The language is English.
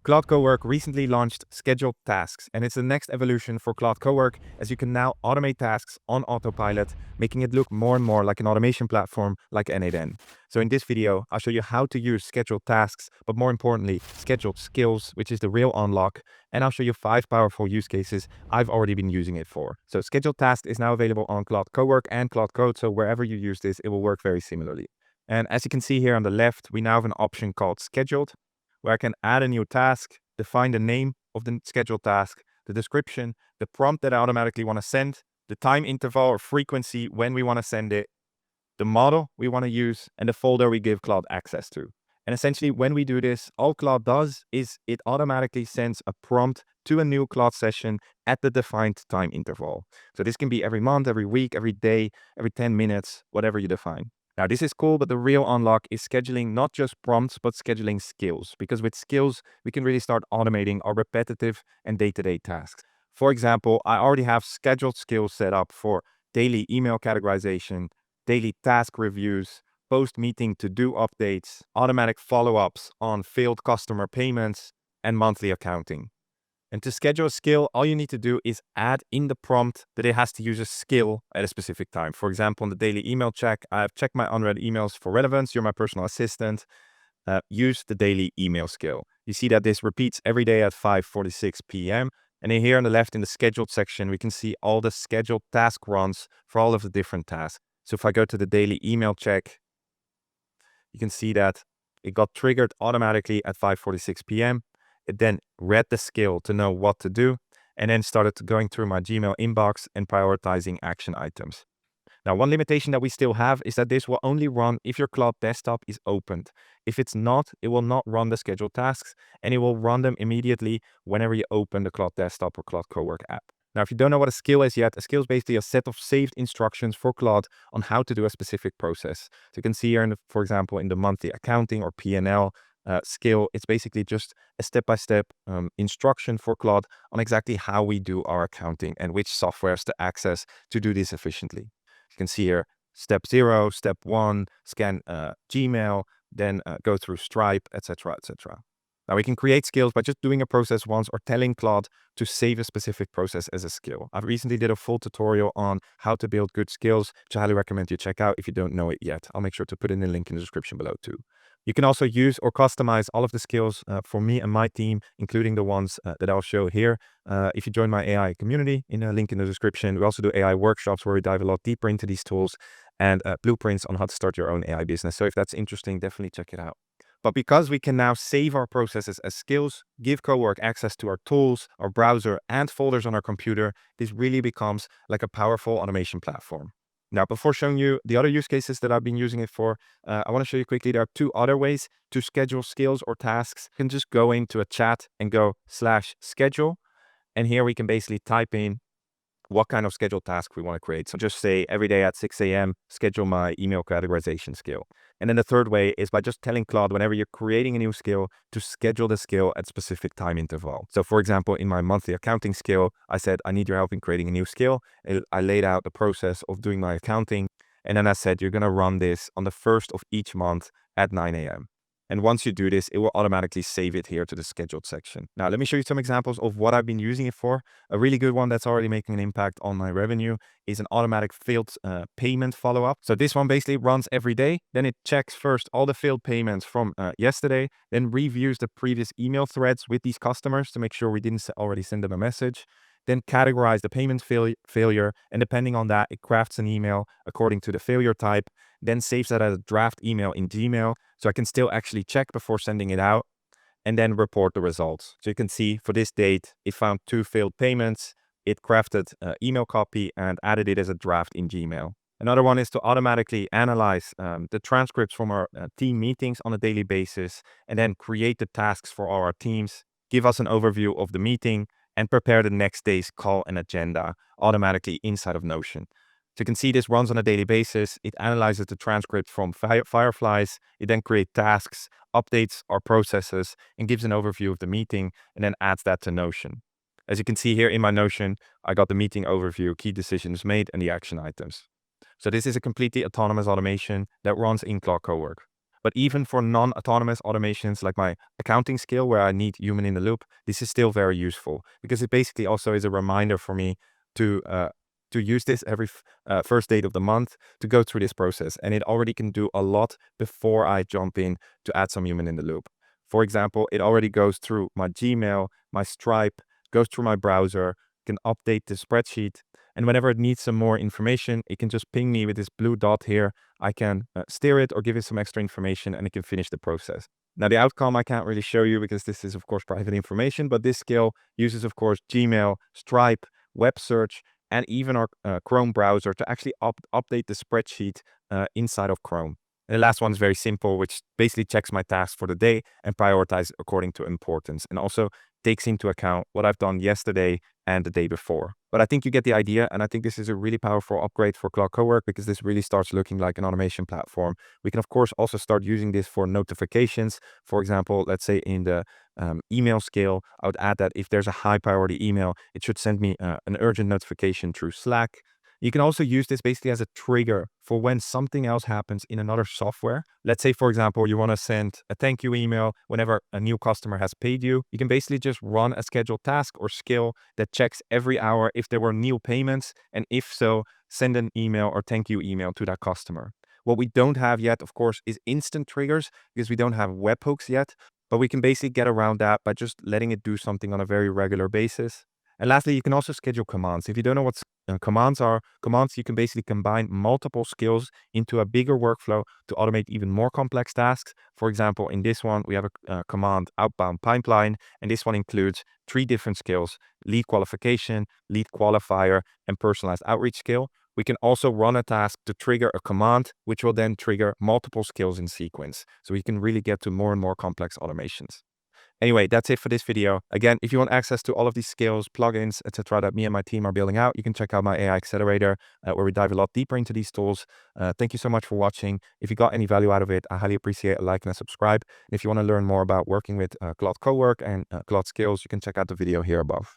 Claude Cowork recently launched scheduled tasks, and it's the next evolution for Claude Cowork, as you can now automate tasks on autopilot, making it look more and more like an automation platform like N8N. So in this video, I'll show you how to use scheduled tasks, but more importantly, scheduled skills, which is the real unlock. And I'll show you 5 powerful use cases I've already been using it for. So scheduled tasks is now available on Claude Cowork and Claude Code, so wherever you use this, it will work very similarly. And as you can see here on the left, we now have an option called scheduled, where I can add a new task, define the name of the scheduled task, the description, the prompt that I automatically want to send, the time interval or frequency when we want to send it, the model we want to use, and the folder we give Claude access to. And essentially, when we do this, all Claude does is it automatically sends a prompt to a new Claude session at the defined time interval. So this can be every month, every week, every day, every 10 minutes, whatever you define. Now, this is cool, but the real unlock is scheduling not just prompts, but scheduling skills. Because with skills, we can really start automating our repetitive and day-to-day tasks. For example, I already have scheduled skills set up for daily email categorization, daily task reviews, post-meeting to-do updates, automatic follow-ups on failed customer payments, and monthly accounting. And to schedule a skill, all you need to do is add in the prompt that it has to use a skill at a specific time. For example, on the daily email check, I've checked my unread emails for relevance. You're my personal assistant. Use the daily email skill. You see that this repeats every day at 5:46 p.m. And then here on the left in the scheduled section, we can see all the scheduled task runs for all of the different tasks. So if I go to the daily email check, you can see that it got triggered automatically at 5:46 p.m. It then read the skill to know what to do, and then started going through my Gmail inbox and prioritizing action items. Now, one limitation that we still have is that this will only run if your Claude desktop is opened. If it's not, it will not run the scheduled tasks, and it will run them immediately whenever you open the Claude desktop or Claude Cowork app. Now, if you don't know what a skill is yet, a skill is basically a set of saved instructions for Claude on how to do a specific process. So you can see here, for example, in the monthly accounting or P&L skill, it's basically just a step-by-step instruction for Claude on exactly how we do our accounting and which softwares to access to do this efficiently. You can see here, step 0, step 1, scan Gmail, then go through Stripe, etc., etc. Now we can create skills by just doing a process once or telling Claude to save a specific process as a skill. I recently did a full tutorial on how to build good skills, which I highly recommend you check out if you don't know it yet. I'll make sure to put in the link in the description below too. You can also use or customize all of the skills for me and my team, including the ones that I'll show here. If you join my AI community, in a link in the description, we also do AI workshops where we dive a lot deeper into these tools and blueprints on how to start your own AI business. So if that's interesting, definitely check it out. But because we can now save our processes as skills, give Cowork access to our tools, our browser, and folders on our computer, this really becomes like a powerful automation platform. Now, before showing you the other use cases that I've been using it for, I want to show you quickly there are 2 other ways to schedule skills or tasks. You can just go into a chat and go /schedule. And here we can basically type in what kind of scheduled task we want to create. So just say every day at 6 a.m., schedule my email categorization skill. And then the third way is by just telling Claude whenever you're creating a new skill to schedule the skill at specific time interval. So for example, in my monthly accounting skill, I said, I need your help in creating a new skill. I laid out the process of doing my accounting. And then I said, you're going to run this on the first of each month at 9 a.m. And once you do this, it will automatically save it here to the scheduled section. Now, let me show you some examples of what I've been using it for. A really good one that's already making an impact on my revenue is an automatic failed payment follow-up. So this one basically runs every day. Then it checks first all the failed payments from yesterday, then reviews the previous email threads with these customers to make sure we didn't already send them a message. Then categorize the payment failure, and depending on that, it crafts an email according to the failure type, then saves that as a draft email in Gmail, so I can still actually check before sending it out, and then report the results. So you can see for this date, it found 2 failed payments, it crafted an email copy and added it as a draft in Gmail. Another one is to automatically analyze the transcripts from our team meetings on a daily basis, and then create the tasks for all our teams, give us an overview of the meeting, and prepare the next day's call and agenda automatically inside of Notion. So you can see this runs on a daily basis. It analyzes the transcript from Fireflies. It then creates tasks, updates our processes, and gives an overview of the meeting, and then adds that to Notion. As you can see here in my Notion, I got the meeting overview, key decisions made, and the action items. So this is a completely autonomous automation that runs in Claude Cowork. But even for non-autonomous automations like my accounting skill where I need human in the loop, this is still very useful because it basically also is a reminder for me to uh, to use this every first date of the month to go through this process. And it already can do a lot before I jump in to add some human in the loop. For example, it already goes through my Gmail, my Stripe, goes through my browser, can update the spreadsheet. And whenever it needs some more information, it can just ping me with this blue dot here. I can steer it or give it some extra information and it can finish the process. Now, the outcome I can't really show you because this is, of course, private information, but this skill uses, of course, Gmail, Stripe, web search, and even our Chrome browser to actually update the spreadsheet inside of Chrome. And the last one is very simple, which basically checks my tasks for the day and prioritizes according to importance, and also takes into account what I've done yesterday and the day before. But I think you get the idea, and I think this is a really powerful upgrade for Claude Cowork because this really starts looking like an automation platform. We can, of course, also start using this for notifications. For example, let's say in the email scale, I would add that if there's a high priority email, it should send me an urgent notification through Slack. You can also use this basically as a trigger for when something else happens in another software. Let's say, for example, you want to send a thank you email whenever a new customer has paid you. You can basically just run a scheduled task or skill that checks every hour if there were new payments, and if so, send an email or thank you email to that customer. What we don't have yet, of course, is instant triggers because we don't have webhooks yet, but we can basically get around that by just letting it do something on a very regular basis. And lastly, you can also schedule commands. If you don't know what commands are, commands you can basically combine multiple skills into a bigger workflow to automate even more complex tasks. For example, in this one, we have a command outbound pipeline, and this one includes 3 different skills: lead qualification, lead qualifier, and personalized outreach skill. We can also run a task to trigger a command, which will then trigger multiple skills in sequence. So we can really get to more and more complex automations. Anyway, that's it for this video. Again, if you want access to all of these skills, plugins, etc., that me and my team are building out, you can check out my AI Accelerator, where we dive a lot deeper into these tools. Thank you so much for watching. If you got any value out of it, I highly appreciate a like and a subscribe. And if you want to learn more about working with Claude Cowork and Claude skills, you can check out the video here above.